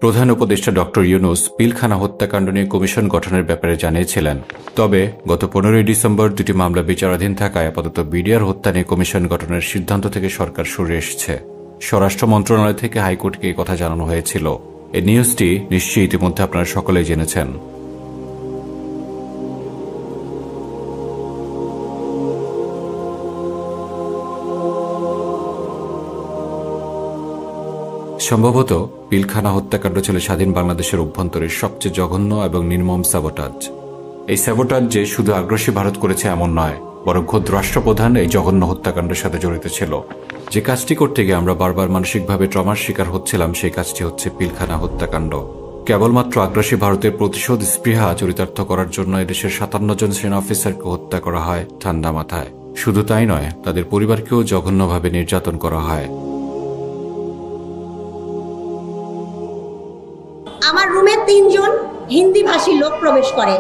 প্রধান উপদেষ্টা ডক্টর ইউনূস পিলখানা হত্যাকাণ্ড নিয়ে কমিশন গঠনের ব্যাপারে জানিয়েছিলেন। তবে গত 15 ডিসেম্বর দুটি মামলা বিচারাধীন থাকায় আপাতত বিডিআর হত্যা নিয়ে কমিশন গঠনের সিদ্ধান্ত থেকে সরকার সরে এসেছে। স্বরাষ্ট্র মন্ত্রণালয় থেকে হাইকোর্টকে এই কথা জানানো হয়েছিল। এই নিউজটি নিশ্চয়ই ইতিমধ্যে আপনারা সকলেই জেনেছেন। সম্ভবত পিলখানা হত্যাকাণ্ড ছিল স্বাধীন বাংলাদেশের অভ্যন্তরের সবচেয়ে জঘন্য এবং নির্মম স্যাবোটাজ। এই স্যাবোটাজ যে শুধু আগ্রাসী ভারত করেছে এমন নয়, বরং খোদ রাষ্ট্রপ্রধান এই জঘন্য হত্যাকাণ্ডের সাথে জড়িত ছিল। যে কাজটি করতে গিয়ে আমরা বারবার মানসিকভাবে ট্রমার শিকার হচ্ছিলাম, সেই কাজটি হচ্ছে পিলখানা হত্যাকাণ্ড। কেবলমাত্র আগ্রাসী ভারতের প্রতিশোধ স্পৃহা চরিতার্থ করার জন্য এদেশের 57 জন সেনা অফিসারকে হত্যা করা হয় ঠান্ডা মাথায়। শুধু তাই নয়, তাদের পরিবারকেও জঘন্যভাবে নির্যাতন করা হয়। আমার রুমে 3 জন হিন্দি ভাষী লোক প্রবেশ করে।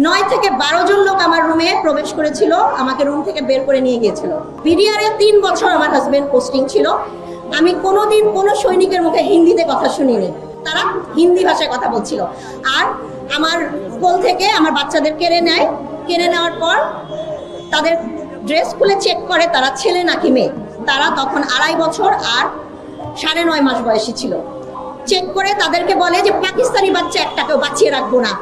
9 থেকে 12 জন লোক আমার রুমে প্রবেশ করেছিল, আমাকে রুম থেকে বের করে নিয়ে গিয়েছিল। বিডিআর এ 3 বছর আমার হাজবেন্ড পোস্টিং ছিল। আমি কোনোদিন কোনো সৈনিকের মুখে হিন্দিতে কথা শুনিনি। তারা হিন্দি ভাষায় কথা বলছিল। আর আমার স্কুল থেকে আমার বাচ্চাদের কেড়ে নেয়। কেড়ে নেওয়ার পর তাদের ড্রেস খুলে চেক করে তারা ছেলে নাকি মেয়ে। তারা তখন 2.5 বছর আর 9.5 মাস বয়সী ছিল। চেক করে তাদেরকে বলে যে পাকিস্তানি বাচ্চা একটাকেও বাঁচিয়ে রাখবো না।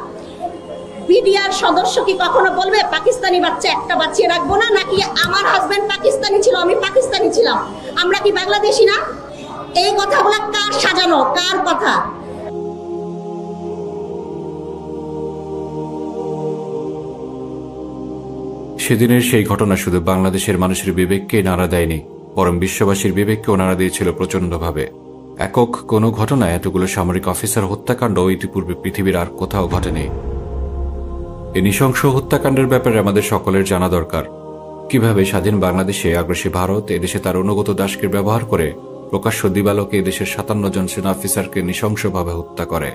বিডিআর সদস্য কি কখনো বলবে পাকিস্তানি বাচ্চা একটা বাঁচিয়ে রাখবো না? নাকি আমার হাজবেন্ড পাকিস্তানি ছিল, আমি পাকিস্তানি ছিলাম, আমরা কি বাংলাদেশি না? এই কথাগুলো কার সাজানো, কার কথা? সেদিনের সেই ঘটনা শুধু বাংলাদেশের মানুষের বিবেককে নাড়া দেয়নি, বরং বিশ্ববাসীর বিবেককেও নাড়া দিয়েছিল প্রচণ্ডভাবে। একক কোনো ঘটনায় এতগুলো সামরিক অফিসার হত্যাকাণ্ড ইতিপূর্বে পৃথিবীর আর কোথাও ঘটেনি। এই নৃশংস হত্যাকাণ্ডের ব্যাপারে আমাদের সকলের জানা দরকার। কিভাবে স্বাধীন বাংলাদেশে আগ্রাসী ভারত এদেশে তার অনুগত দাসকে ব্যবহার করে প্রকাশ্য দিবালোকে এদেশের 57 জন সেনা অফিসারকে নৃশংসভাবে হত্যা করে।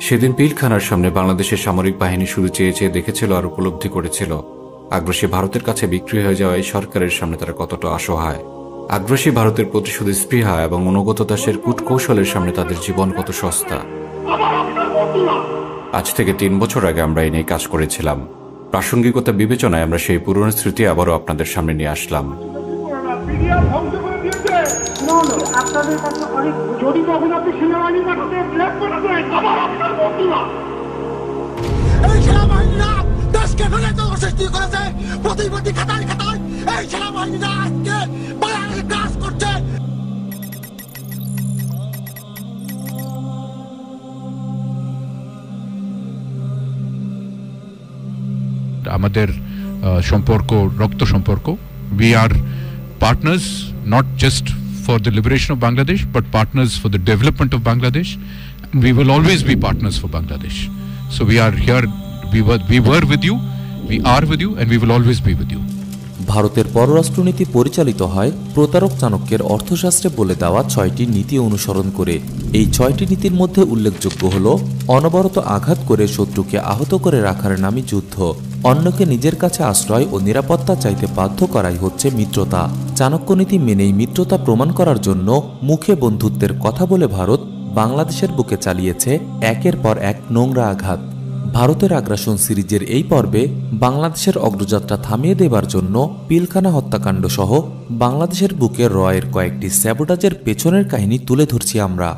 সেদিন পিলখানার সামনে বাংলাদেশের সামরিক বাহিনী শুধু চেয়ে চেয়ে দেখেছিল আর উপলব্ধি করেছিল আগ্রাসী ভারতের কাছে বিক্রি হয়ে যাওয়া এই সরকারের সামনে তারা কতটা অসহায়। আগ্রাসী ভারতের প্রতিশোধ স্পৃহা এবং অনুগত দাসের কূটকৌশলের সামনে তাদের জীবন কত সস্তা। আজ থেকে 3 বছর আগে আমরা এই নিয়ে কাজ করেছিলাম। প্রাসঙ্গিকতা বিবেচনায় আমরা সেই পুরনো স্মৃতি আবারও আপনাদের সামনে নিয়ে আসলাম। আমাদের সম্পর্ক রক্ত সম্পর্ক। We are partners not just for the liberation of Bangladesh but partners for the development of Bangladesh. We will always be partners for Bangladesh. So we are here, we were with you, we are with you and we will always be with you. ভারতের পররাষ্ট্রনীতি পরিচালিত হয় প্রতারক চাণক্যের অর্থশাস্ত্রে বলে দেওয়া 6টি নীতি অনুসরণ করে। এই 6টি নীতির মধ্যে উল্লেখযোগ্য হল অনবরত আঘাত করে শত্রুকে আহত করে রাখার নামই যুদ্ধ, অন্যকে নিজের কাছে আশ্রয় ও নিরাপত্তা চাইতে বাধ্য করাই হচ্ছে মিত্রতা। চাণক্য নীতি মেনেই মিত্রতা প্রমাণ করার জন্য মুখে বন্ধুত্বের কথা বলে ভারত বাংলাদেশের বুকে চালিয়েছে একের পর এক নোংরা আঘাত। ভারতের আগ্রাসন সিরিজের এই পর্বে বাংলাদেশের অগ্রযাত্রা থামিয়ে দেবার জন্য পিলখানা হত্যাকাণ্ড সহ বাংলাদেশের বুকে রয়ের কয়েকটি স্যাবোটাজের পেছনের কাহিনী তুলে ধরছি আমরা।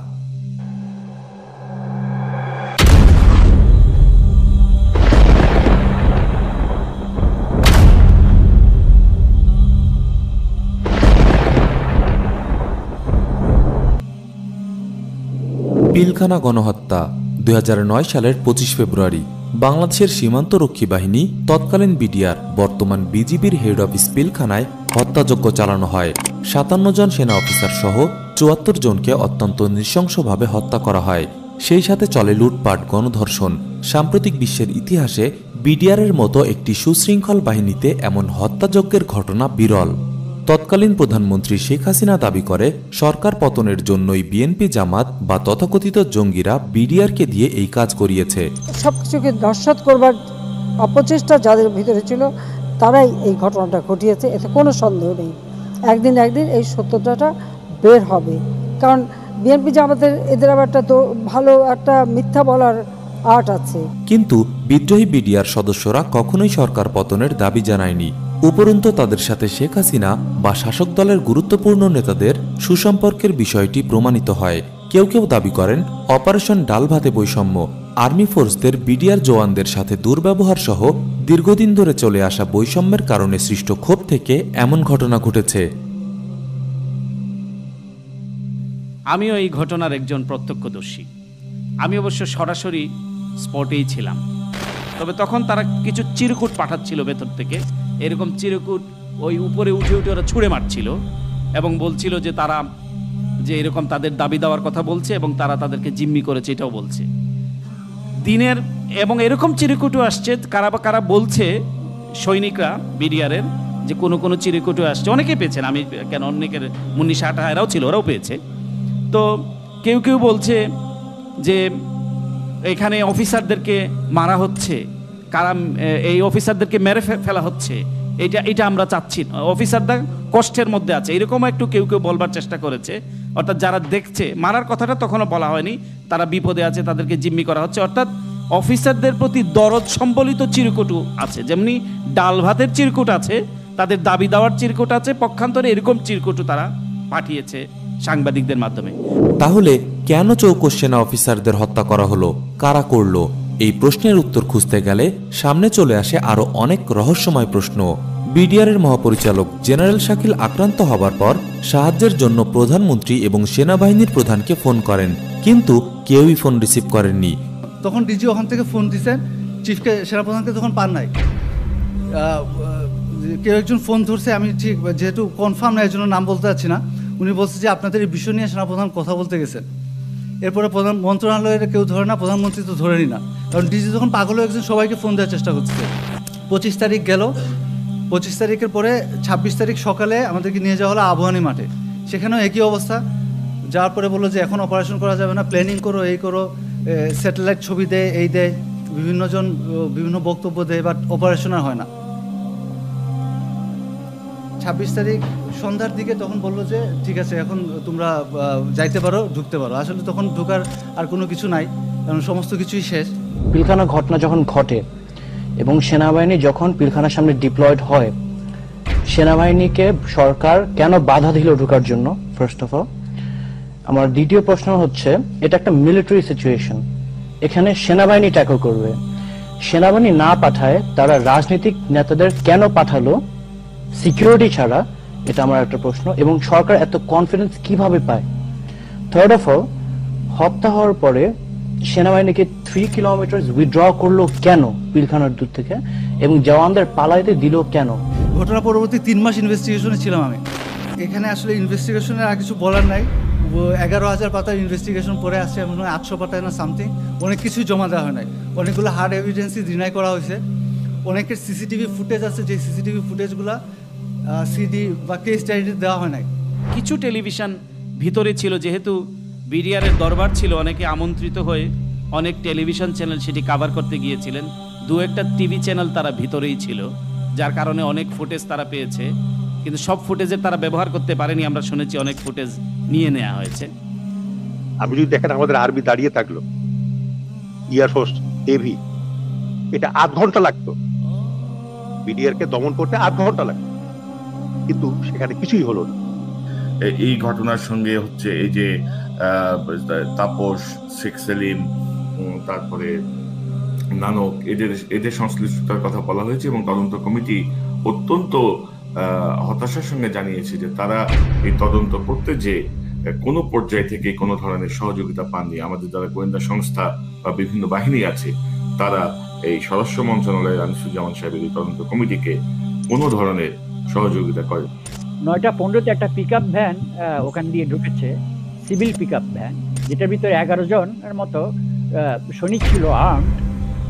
পিলখানা গণহত্যা 2009 সালের 25 ফেব্রুয়ারি বাংলাদেশের সীমান্তরক্ষী বাহিনী তৎকালীন বিডিআর বর্তমান বিজিবির হেড অফিস পিলখানায় হত্যাযজ্ঞ চালানো হয়। 57 জন সেনা অফিসার সহ 74 জনকে অত্যন্ত নৃশংসভাবে হত্যা করা হয়। সেই সাথে চলে লুটপাট, গণধর্ষণ। সাম্প্রতিক বিশ্বের ইতিহাসে বিডিআরের মতো একটি সুশৃঙ্খল বাহিনীতে এমন হত্যাযজ্ঞের ঘটনা বিরল। তৎকালীন প্রধানমন্ত্রী শেখ হাসিনা দাবি করে সরকার পতনের জন্যই বিএনপি জামাত বা তথাকথিত জঙ্গিরা বিডিআরকে দিয়ে এই কাজ করিয়েছে। সবকিছুকে নস্যাৎ করবার অপচেষ্টা যাদের ভিতরে ছিল তারাই এই ঘটনাটা ঘটিয়েছে, এতে কোনো সন্দেহ নেই। একদিন এই সত্যতাটা বের হবে, কারণ বিএনপি জামাতের এদের আবার একটা ভালো একটা মিথ্যা বলার আর্ট আছে। কিন্তু বিদ্রোহী বিডিআর সদস্যরা কখনোই সরকার পতনের দাবি জানায়নি। উপরন্তু তাদের সাথে শেখ হাসিনা বা শাসক দলের গুরুত্বপূর্ণ নেতাদের সুসম্পর্কের বিষয়টি প্রমাণিত হয়। কেউ কেউ দাবি করেন অপারেশন ডাল ভাতে বৈষম্য, আর্মি ফোর্সদের বিডিআর জওয়ানদের সাথে দুর্ব্যবহার সহ দীর্ঘদিন ধরে চলে আসা বৈষম্যের কারণে সৃষ্ট ক্ষোভ থেকে এমন ঘটনা ঘটেছে। আমিও এই ঘটনার একজন প্রত্যক্ষদর্শী। আমি অবশ্য সরাসরি স্পটেই ছিলাম। তবে তখন তারা কিছু চিরকুট পাঠাচ্ছিল ভেতর থেকে, এরকম চিরকুট ওই উপরে উঠে উঠে ওরা ছুঁড়ে মারছিল এবং বলছিল যে তারা যে এরকম তাদের দাবি দেওয়ার কথা বলছে এবং তারা তাদেরকে জিম্মি করেছে এটাও বলছে দিনের। এবং এরকম চিরকুটও আসছে, কারা বলছে সৈনিকরা বিডিআরের যে কোনো চিরকুটও আসছে, অনেকে পেয়েছেন, আমি কেন অনেকের মুন্নিশা আটা এরাও ছিল, ওরাও পেয়েছে। তো কেউ কেউ বলছে যে এখানে অফিসারদেরকে মারা হচ্ছে, এই অফিসারদেরকে মেরে ফেলা হচ্ছে, এটা আমরা চাচ্ছি না, অফিসাররা কষ্টের মধ্যে আছে, এরকম একটু কেউ কেউ বলবার চেষ্টা করেছে। অর্থাৎ যারা দেখছে, মারার কথাটা তখনও বলা হয়নি, তারা বিপদে আছে, তাদেরকে জিম্মি করা হচ্ছে। অর্থাৎ অফিসারদের প্রতি দরদ সম্বলিত চিরকুটও আছে, যেমনি ডাল ভাতের চিরকুট আছে, তাদের দাবি দেওয়ার চিরকুট আছে, পক্ষান্তরে এরকম চিরকুটও তারা পাঠিয়েছে সাংবাদিকদের মাধ্যমে। তাহলে কেন চৌকস সেনা অফিসারদের হত্যা করা হলো, কারা করলো? এই প্রশ্নের উত্তর খুঁজতে গেলে সামনে চলে আসে আরো অনেক রহস্যময় প্রশ্ন। বিডিআরের মহাপরিচালক জেনারেল শাকিল আক্রান্ত হবার পর সাহায্যের জন্য প্রধানমন্ত্রী এবং সেনাবাহিনীর প্রধানকে ফোন করেন, কিন্তু কেউই ফোন রিসিভ করেননি। তখন ডিজি ওখান থেকে ফোন দিচ্ছেন, চিফকে, সেনাপ্রধানকে তখন পান নাই। কেউ একজন ফোন ধরছে, আমি ঠিক যেহেতু কনফার্ম না, এর জন্য নাম বলতে চাচ্ছি না। উনি বলছে যে আপনাদের এই বিষয় নিয়ে সেনাপ্রধান কথা বলতে গেছেন। এরপরে প্রধান মন্ত্রণালয়ের কেউ ধরে না, প্রধানমন্ত্রী তো ধরেনি না, কারণ ডিজি যখন পাগল হয়ে একজন সবাইকে ফোন দেওয়ার চেষ্টা করছে। 25 তারিখ গেল, 25 তারিখের পরে 26 তারিখ সকালে আমাদেরকে নিয়ে যাওয়া হলো আবহানী মাঠে, সেখানেও একই অবস্থা। যাওয়ার পরে বললো যে এখন অপারেশন করা যাবে না, প্ল্যানিং করো, এই করো, স্যাটেলাইট ছবি দেয়, এই দেয়, বিভিন্নজন বিভিন্ন বক্তব্য দেয়, বাট অপারেশন আর হয় না। 26 তারিখ সন্ধ্যার দিকে তখন বললো যে ঠিক আছে, এখন তোমরা যাইতে পারো, ঢুকতে পারো। আসলে তখন ঢুকার আর কোনো কিছু নাই, কারণ সমস্ত কিছুই শেষ। পিলখানা ঘটনা যখন ঘটে এবং সেনাবাহিনী যখন পিলখানার সামনে ডিপ্লয়েড হয়, সেনাবাহিনীকে সরকার কেন বাধা দিল ঢোকার জন্য? ফার্স্ট অফ অল আমার দ্বিতীয় প্রশ্ন হচ্ছে, এটা একটা মিলিটারি সিচুয়েশন, এখানে সেনাবাহিনী ট্যাকল করবে, সেনাবাহিনী না পাঠায় তারা রাজনৈতিক নেতাদের কেন পাঠালো সিকিউরিটি ছাড়া? এটা আমার একটা প্রশ্ন। এবং সরকার এত কনফিডেন্স কিভাবে পায়? থার্ড অফ অল, হত্যা হওয়ার পরে সেনাবাহিনীকে 3 কিলোমিটার উইথড্র করলো কেন পিলখানার দূর থেকে, এবং জওয়ানদের পালাইতে দিল কেন? ঘটনা পরবর্তী 3 মাস ইনভেস্টিগেশনে ছিলাম আমি। এখানে আসলে ইনভেস্টিগেশনের আর কিছু বলার নাই। 11,000 পাতার ইনভেস্টিগেশন পরে আসছে, এমন 800 পাতায় না সামথিং, অনেক কিছুই জমা দেওয়া হয় নাই। অনেকগুলো হার্ড এভিডেন্সই ডিনাই করা হয়েছে। অনেকের সিসিটিভি ফুটেজ আছে, যে সিসিটিভি ফুটেজগুলো সিডি বা কেস ডায়েরিতে দেওয়া হয় নাই। কিছু টেলিভিশন ভিতরে ছিল, যেহেতু বিডিআরের দরবার ছিল, অনেকে আমন্ত্রিত হয়ে অনেক টেলিভিশন চ্যানেল সেটি কাভার করতে গিয়েছিলেন। 2-1টা টিভি চ্যানেল তারা ভিতরেই ছিল, যার কারণে অনেক ফুটেজ তারা পেয়েছে, কিন্তু সব ফুটেজের তারা ব্যবহার করতে পারেনি। আমরা শুনেছি অনেক ফুটেজ নিয়ে নেওয়া হয়েছে। আপনি যদি দেখেন, আমাদের আর্মি দাঁড়িয়ে থাকলো, এয়ারফোর্স, নেভি, এটা 8 ঘন্টা লাগতো, বিডিআরকে দমন করতে 8 ঘন্টা লাগতো, কিন্তু সেখানে কিছুই হলো না। এই ঘটনার সঙ্গে হচ্ছে এই যে তাপস, শেখ সেলিম, তারপরে নানক, এদের সংশ্লিষ্টতার কথা বলা হয়েছে এবং তদন্ত কমিটি অত্যন্ত হতাশার সঙ্গে জানিয়েছে যে তারা এই তদন্ত করতে যে কোনো পর্যায় থেকে কোনো ধরনের সহযোগিতা পাননি। আমাদের যারা গোয়েন্দা সংস্থা বা বিভিন্ন বাহিনী আছে, তারা এই স্বরাষ্ট্র মন্ত্রণালয়ের আনিসুজ্জামান সাহেবের এই তদন্ত কমিটিকে কোনো ধরনের সহযোগিতা করে। 9:15-তে একটা পিকআপ ভ্যান ওখান দিয়ে ঢুকেছে, সিভিল পিকআপ ভ্যান, যেটার ভিতরে 11 জনের মতো সৈনিক ছিল, আর্মড,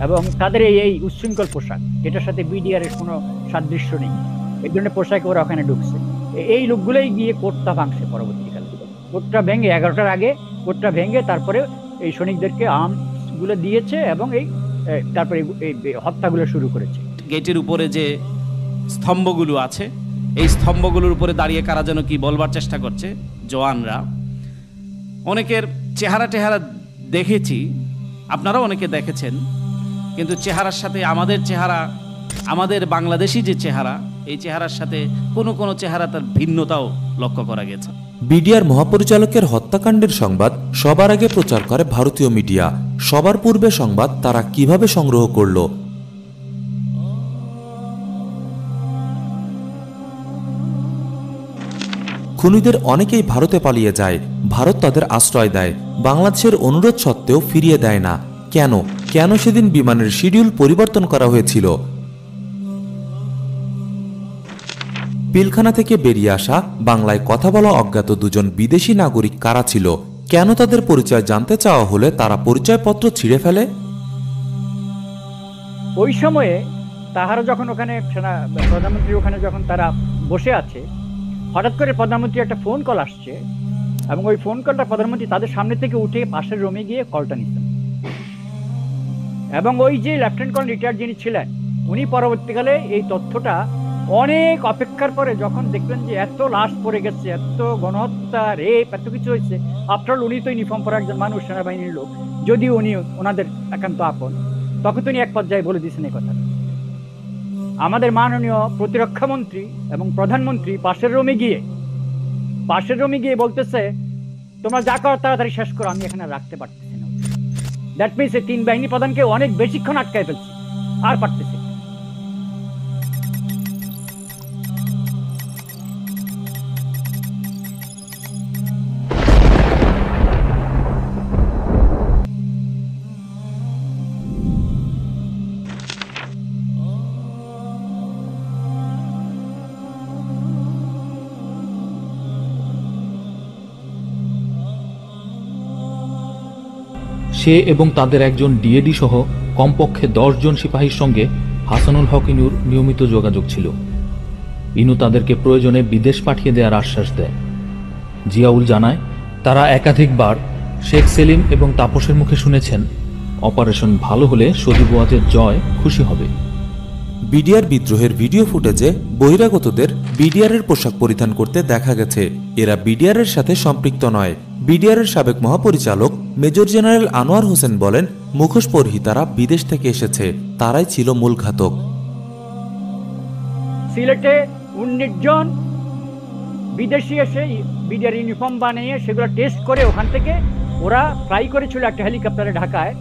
এবং তাদের এই উচ্ছৃঙ্খল পোশাক, যেটার সাথে বিডিআর এর কোনো সাদৃশ্য নেই, এই ধরনের পোশাকে ওরা ওখানে ঢুকছে। এই লোকগুলোই গিয়ে কোর্টটা ভাঙছে পরবর্তীকালে। কোর্টটা ভেঙে 11টার আগে কোর্টটা ভেঙে তারপরে এই সৈনিকদেরকে আর্মসগুলো দিয়েছে এবং তারপরে এই হত্যাগুলো শুরু করেছে। গেটের উপরে যে স্তম্ভগুলো আছে, এই স্তম্ভগুলোর উপরে দাঁড়িয়ে কারা যেন কি বলবার চেষ্টা করছে জওয়ানরা। অনেকের চেহারা টেহারা দেখেছি, আপনারাও অনেকে দেখেছেন, কিন্তু চেহারার সাথে আমাদের চেহারা, আমাদের বাংলাদেশি যে চেহারা, এই চেহারার সাথে কোনো কোনো চেহারা তার ভিন্নতাও লক্ষ্য করা গেছে। বিডিআর মহাপরিচালকের হত্যাকাণ্ডের সংবাদ সবার আগে প্রচার করে ভারতীয় মিডিয়া। সবার পূর্বে সংবাদ তারা কিভাবে সংগ্রহ করল? খুনিদের অনেকেই ভারতে পালিয়ে যায়, ভারত তাদের আশ্রয় দেয়, বাংলাদেশের অনুরোধ সত্ত্বেও ফিরিয়ে দেয় না। কেন কেন সেদিন বিমানের শিডিউল পরিবর্তন করা হয়েছিল? পিলখানা থেকে বেরিয়ে আসা বাংলায় কথা বলা অজ্ঞাত দুজন বিদেশি নাগরিক কারা ছিল? কেন তাদের পরিচয় জানতে চাওয়া হলে তারা পরিচয়পত্র ছিঁড়ে ফেলে? ওই সময়ে তাহারা যখন ওখানে প্রধানমন্ত্রী ওখানে যখন তারা বসে আছে, হঠাৎ করে প্রধানমন্ত্রী একটা ফোন কল আসছে এবং ওই ফোন কলটা প্রধানমন্ত্রী তাদের সামনে থেকে উঠে পাশের রুমে গিয়ে কলটা নিতেন। এবং ওই যে লেফটেন্যান্ট কর্নেল রিটায়ার্ড যিনি ছিলেন, উনি পরবর্তীকালে এই তথ্যটা অনেক অপেক্ষার পরে যখন দেখবেন যে এত লাশ পড়ে গেছে, এত গণহত্যা, রেপ, এত কিছু হয়েছে, আফটার অল উনি তো ইউনিফর্ম পরা একজন মানুষ, সেনাবাহিনীর লোক, যদিও উনি ওনাদের একান্ত আপন, তখন তিনি এক পর্যায়ে বলে দিয়েছেন এই কথা। আমাদের মাননীয় প্রতিরক্ষা মন্ত্রী এবং প্রধানমন্ত্রী পাশের রুমে গিয়ে বলতেছে, তোমরা যা করো তাড়াতাড়ি শেষ করো, আমি এখানে রাখতে পারতেছি না। দ্যাট মিনস এই তিন বাহিনী প্রধানকে অনেক বেশিক্ষণ আটকায় ফেলছি, আর পারতেছি। সে এবং তাদের একজন ডিএডি সহ কমপক্ষে 10 জন সিপাহীর সঙ্গে হাসানুল হক ইনুর নিয়মিত যোগাযোগ ছিল। ইনু তাদেরকে প্রয়োজনে বিদেশ পাঠিয়ে দেওয়ার আশ্বাস দেয়। জিয়াউল জানায়, তারা একাধিকবার শেখ সেলিম এবং তাপসের মুখে শুনেছেন অপারেশন ভালো হলে সজীব ওয়াজের জয় খুশি হবে। বিডিআর বিদ্রোহের ভিডিও ফুটেজে বহিরাগতদের বিডিআরের পোশাক পরিধান করতে দেখা গেছে। এরা বিডিআরের সাথে সম্পৃক্ত নয়। বিডিআরের সাবেক মহাপরিচালক মেজর জেনারেল আনোয়ার হোসেন বলেন, মুখোশ পরিহিতারা বিদেশ থেকে এসেছে, তারাই ছিল মূল ঘাতক। সিলেটে 19 জন বিদেশি এসে বিডিআর ইউনিফর্ম বানিয়ে সেগুলো টেস্ট করে ওখান থেকে ওরা ফ্লাই করেছিল একটা হেলিকপ্টারে ঢাকায়।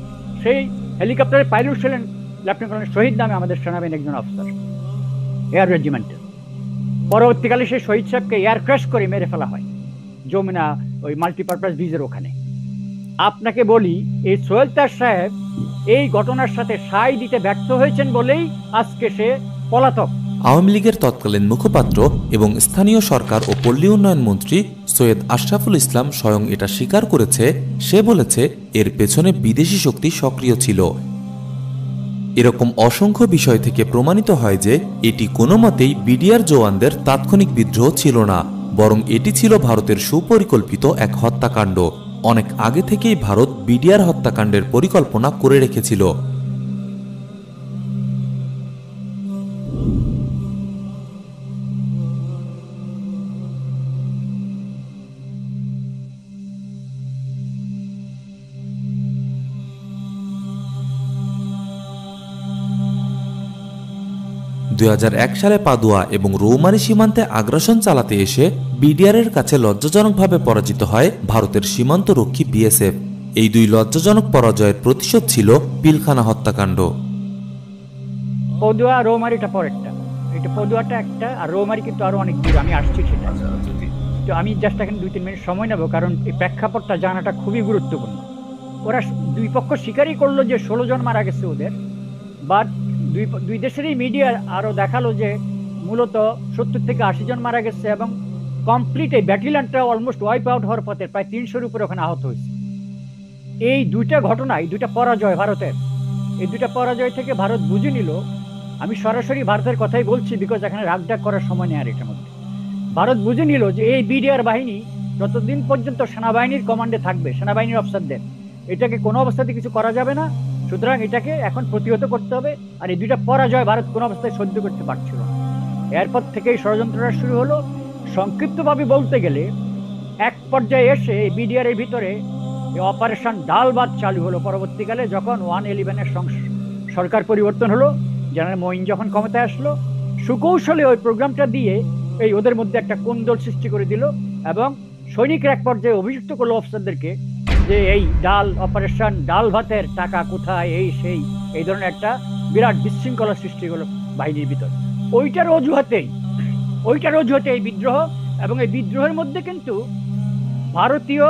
সেই হেলিকপ্টারের পাইলট ছিলেন লেফটেন্যান্ট কর্নেল শহীদ নামে আমাদের সেনাবাহিনীর একজন অফিসার, এয়ার রেজিমেন্টের। পরবর্তীকালে সেই শহীদ সাহেবকে এয়ার ক্র্যাশ করে মেরে ফেলা হয় যমুনা ওই মাল্টিপারপাস ব্রিজের ওখানে। আপনাকে বলি, এই সোহেল তার সাহেব এই ঘটনার সাথে সায় দিতে ব্যর্থ হয়েছেন বলেই আজকে সে পলাতক। আওয়ামী লীগের তৎকালীন মুখপাত্র এবং স্থানীয় সরকার ও পল্লী উন্নয়ন মন্ত্রী সৈয়দ আশরাফুল ইসলাম স্বয়ং এটা স্বীকার করেছে। সে বলেছে, এর পেছনে বিদেশি শক্তি সক্রিয় ছিল। এরকম অসংখ্য বিষয় থেকে প্রমাণিত হয় যে এটি কোনো মতেই বিডিআর জওয়ানদের তাৎক্ষণিক বিদ্রোহ ছিল না, বরং এটি ছিল ভারতের সুপরিকল্পিত এক হত্যাকাণ্ড। অনেক আগে থেকেই ভারত বিডিআর হত্যাকাণ্ডের পরিকল্পনা করে রেখেছিল। সালে পাদুয়া এবং রৌমারী সীমান্তে আগ্রাসন চালাতে এসে বিডিআরের কাছে লজ্জাজনকভাবে পরাজিত হয় ভারতের সীমান্তরক্ষী বিএসএফ। এই দুই লজ্জাজনক পরাজয়ের প্রতিশোধ ছিল পিলখানা হত্যাকাণ্ড। পদুয়া রৌমারীটা পরেরটা, এটা পদুয়াটা একটা, আর রৌমারী কিন্তু আরো অনেক দূর। আমি আসছি সেটা, তো আমি জাস্ট এখানে 2-3 মিনিট সময় নেব, কারণ এই প্রেক্ষাপটটা জানাটা খুবই গুরুত্বপূর্ণ। ওরা দুই পক্ষ স্বীকারই করলো যে 16 জন মারা গেছে ওদের, বাট দুই দেশেরই মিডিয়া আরো দেখালো যে মূলত 70 থেকে 80 জন মারা গেছে এবং কমপ্লিট এই ব্যাটেলিয়নটা অলমোস্ট ওয়াইপ আউট হওয়ার পথে প্রায় 300-এর উপরে ওখানে আহত হয়েছে। এই দুইটা ঘটনা, এই দুইটা পরাজয় ভারতের, এই দুইটা পরাজয় থেকে ভারত বুঝে নিল। আমি সরাসরি ভারতের কথাই বলছি, বিকজ এখানে রাগডাক করার সময় নেই। আর এটার মধ্যে ভারত বুঝে নিল যে এই বিডিআর বাহিনী যতদিন পর্যন্ত সেনাবাহিনীর কমান্ডে থাকবে, সেনাবাহিনীর অফিসারদের, এটাকে কোনো অবস্থাতে কিছু করা যাবে না। সুতরাং এটাকে এখন প্রতিহত করতে হবে। আর এই দুইটা পরাজয় ভারত কোনো অবস্থায় সহ্য করতে পারছিল না। এরপর থেকেই ষড়যন্ত্রটা শুরু হলো। সংক্ষিপ্তভাবে বলতে গেলে এক পর্যায়ে এসে বিডিআর এর ভিতরে অপারেশন ডাল ভাত চালু হলো পরবর্তীকালে, যখন 111-এর সরকার পরিবর্তন হলো, জেনারেল মঈন যখন ক্ষমতায় আসলো, সুকৌশলে ওই প্রোগ্রামটা দিয়ে এই ওদের মধ্যে একটা কোন্দল সৃষ্টি করে দিল এবং সৈনিকরা এক পর্যায়ে অভিযুক্ত করলো অফিসারদেরকে যে এই অপারেশন ডাল ভাতের টাকা কোথায়, এই ধরনের একটা বিরাট বিশৃঙ্খলা সৃষ্টি হলো বাহিনীর ভিতর। ওইটার অজুহাতেই এই বিদ্রোহ, এবং এই বিদ্রোহের মধ্যে কিন্তু ভারতীয়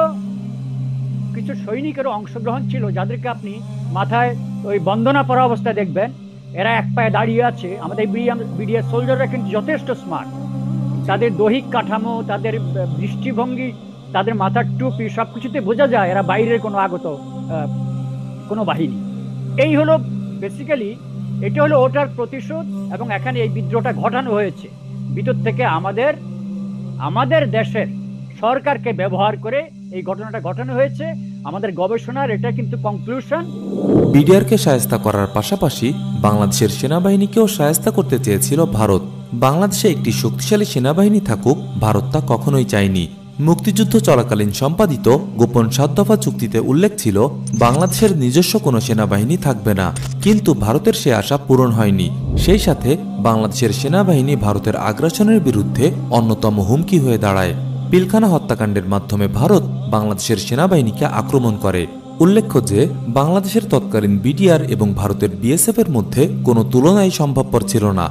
কিছু সৈনিকেরও অংশগ্রহণ ছিল, যাদেরকে আপনি মাথায় ওই বন্দনা পরা অবস্থায় দেখবেন, এরা এক পায়ে দাঁড়িয়ে আছে। আমাদের বিডিআর সোলজাররা কিন্তু যথেষ্ট স্মার্ট, তাদের দৈহিক কাঠামো, তাদের দৃষ্টিভঙ্গি, তাদের মাথার টুপি সবকিছুতে বোঝা যায় এরা বাইরের কোনো আগত কোনো বাহিনী। এই হলো বেসিক্যালি, এটা হলো ওটার প্রতিশোধ, এবং এখানে এই বিদ্রোহটা ঘটানো হয়েছে ভিতর থেকে আমাদের দেশের সরকারকে ব্যবহার করে এই ঘটনাটা ঘটানো হয়েছে। আমাদের গবেষণার এটা কিন্তু কনক্লুশন। বিডিআরকে শায়েস্তা করার পাশাপাশি বাংলাদেশের সেনাবাহিনীকেও শায়েস্তা করতে চেয়েছিল ভারত। বাংলাদেশে একটি শক্তিশালী সেনাবাহিনী থাকুক ভারত তা কখনোই চায়নি। মুক্তিযুদ্ধ চলাকালীন সম্পাদিত গোপন ৭ দফা চুক্তিতে উল্লেখ ছিল বাংলাদেশের নিজস্ব কোনো সেনাবাহিনী থাকবে না, কিন্তু ভারতের সে আশা পূরণ হয়নি। সেই সাথে বাংলাদেশের সেনাবাহিনী ভারতের আগ্রাসনের বিরুদ্ধে অন্যতম হুমকি হয়ে দাঁড়ায়। পিলখানা হত্যাকাণ্ডের মাধ্যমে ভারত বাংলাদেশের সেনাবাহিনীকে আক্রমণ করে। উল্লেখ্য যে বাংলাদেশের তৎকালীন বিডিআর এবং ভারতের বিএসএফ এর মধ্যে কোনো তুলনাই সম্ভবপর ছিল না।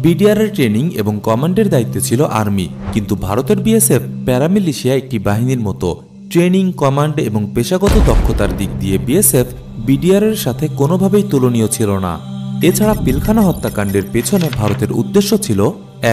বিডিআর এর ট্রেনিং এবং কমান্ডের দায়িত্বে ছিল আর্মি, কিন্তু ভারতের বিএসএফ প্যারামিলিশিয়া একটি বাহিনীর মতো। ট্রেনিং, কমান্ড এবং পেশাগত দক্ষতার দিক দিয়ে বিএসএফ বিডিআর এর সাথে কোনোভাবেই তুলনীয় ছিল না। এছাড়া পিলখানা হত্যাকাণ্ডের পেছনে ভারতের উদ্দেশ্য ছিল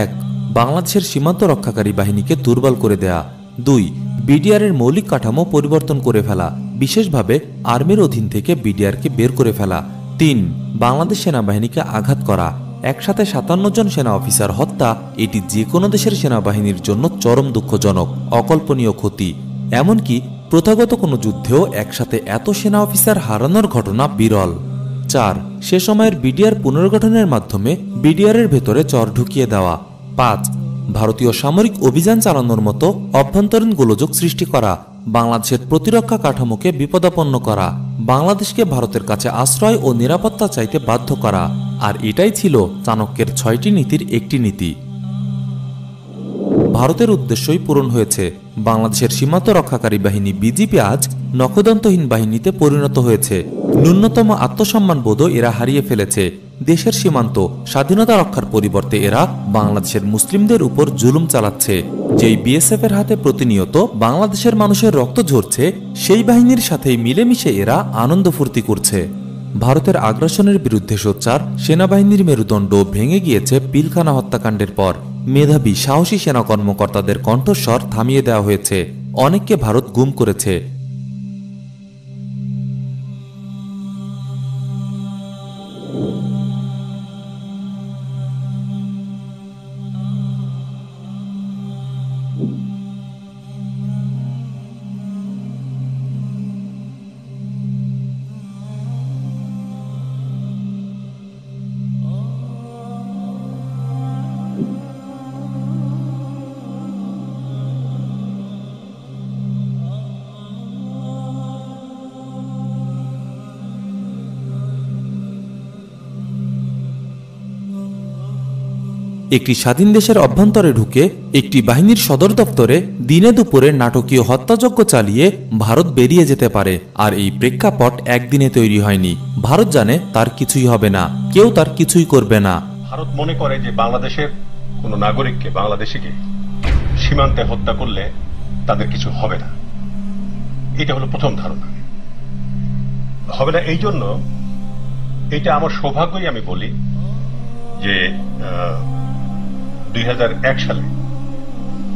১. বাংলাদেশের সীমান্ত রক্ষাকারী বাহিনীকে দুর্বল করে দেয়া, ২. বিডিআর এর মৌলিক কাঠামো পরিবর্তন করে ফেলা, বিশেষভাবে আর্মির অধীন থেকে বিডিআরকে বের করে ফেলা, ৩. বাংলাদেশ সেনাবাহিনীকে আঘাত করা। একসাথে ৫৭ জন সেনা অফিসার হত্যা এটি যে কোনো দেশের সেনাবাহিনীর জন্য চরম দুঃখজনক, অকল্পনীয় ক্ষতি। এমনকি প্রথাগত কোনো যুদ্ধেও একসাথে এত সেনা অফিসার হারানোর ঘটনা বিরল। ৪. সে সময়ের বিডিআর পুনর্গঠনের মাধ্যমে বিডিআর এর ভেতরে চর ঢুকিয়ে দেওয়া। ৫. ভারতীয় সামরিক অভিযান চালানোর মতো অভ্যন্তরীণ গোলযোগ সৃষ্টি করা, বাংলাদেশের প্রতিরক্ষা কাঠামোকে বিপদাপন্ন করা, বাংলাদেশকে ভারতের কাছে আশ্রয় ও নিরাপত্তা চাইতে বাধ্য করা। আর এটাই ছিল চাণক্যের ৬টি নীতির একটি নীতি। ভারতের উদ্দেশ্যই পূরণ হয়েছে। বাংলাদেশের সীমান্ত রক্ষাকারী বাহিনী বিজিপি আজ নখদন্তহীন বাহিনীতে পরিণত হয়েছে। ন্যূনতম আত্মসম্মান বোধও এরা হারিয়ে ফেলেছে। দেশের সীমান্ত স্বাধীনতা রক্ষার পরিবর্তে এরা বাংলাদেশের মুসলিমদের উপর জুলুম চালাচ্ছে। যেই বিএসএফ এর হাতে প্রতিনিয়ত বাংলাদেশের মানুষের রক্ত ঝরছে, সেই বাহিনীর সাথেই মিলেমিশে এরা আনন্দ ফুর্তি করছে। ভারতের আগ্রাসনের বিরুদ্ধে সোচ্চার সেনাবাহিনীর মেরুদণ্ড ভেঙে গিয়েছে পিলখানা হত্যাকাণ্ডের পর। মেধাবী সাহসী সেনা কর্মকর্তাদের কণ্ঠস্বর থামিয়ে দেওয়া হয়েছে, অনেককে ভারত গুম করেছে। একটি স্বাধীন দেশের অভ্যন্তরে ঢুকে একটি বাহিনীর সদর দপ্তরে দিনে দুপুরে নাটকীয় হত্যাযজ্ঞ চালিয়ে ভারত বেরিয়ে যেতে পারে। আর এই প্রেক্ষাপট একদিনে তৈরি হয়নি। ভারত জানে তার কিছুই হবে না, কেউ তার কিছুই করবে না। ভারত মনে করে যে বাংলাদেশের কোন নাগরিককে, বাংলাদেশিকে সীমান্তে হত্যা করলে তাদের কিছু হবে না। এটা হলো প্রথম ধারণা। হবে না এই জন্য, এটা আমার সৌভাগ্যই আমি বলি যে 2001 সালে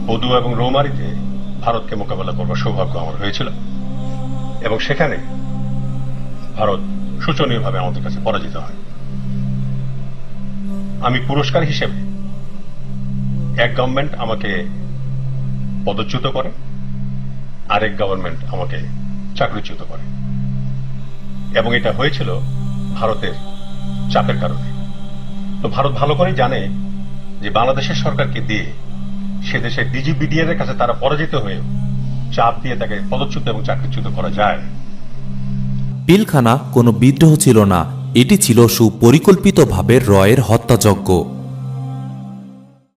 পদুয়া এবং রৌমারীতে ভারতকে মোকাবেলা করবার সৌভাগ্য আমার হয়েছিল, এবং সেখানে ভারত শোচনীয়ভাবে আমাদের কাছে পরাজিত হয়। আমি পুরস্কার হিসেবে এক গভর্নমেন্ট আমাকে পদচ্যুত করে, আরেক গভর্নমেন্ট আমাকে চাকরিচ্যুত করে, এবং এটা হয়েছিল ভারতের চাপের কারণে। তো ভারত ভালো করে জানে যে বাংলাদেশের সরকারকে দিয়ে সে দেশের ডিজিবিডিআর এর কাছে তারা পরাজিত হয়ে চাপ দিয়ে তাকে পদচ্যুত এবং চাকরিচ্যুত করা যায়। পিলখানা কোনো বিদ্রোহ ছিল না, এটি ছিল সুপরিকল্পিতভাবে রয়ের হত্যাযজ্ঞ।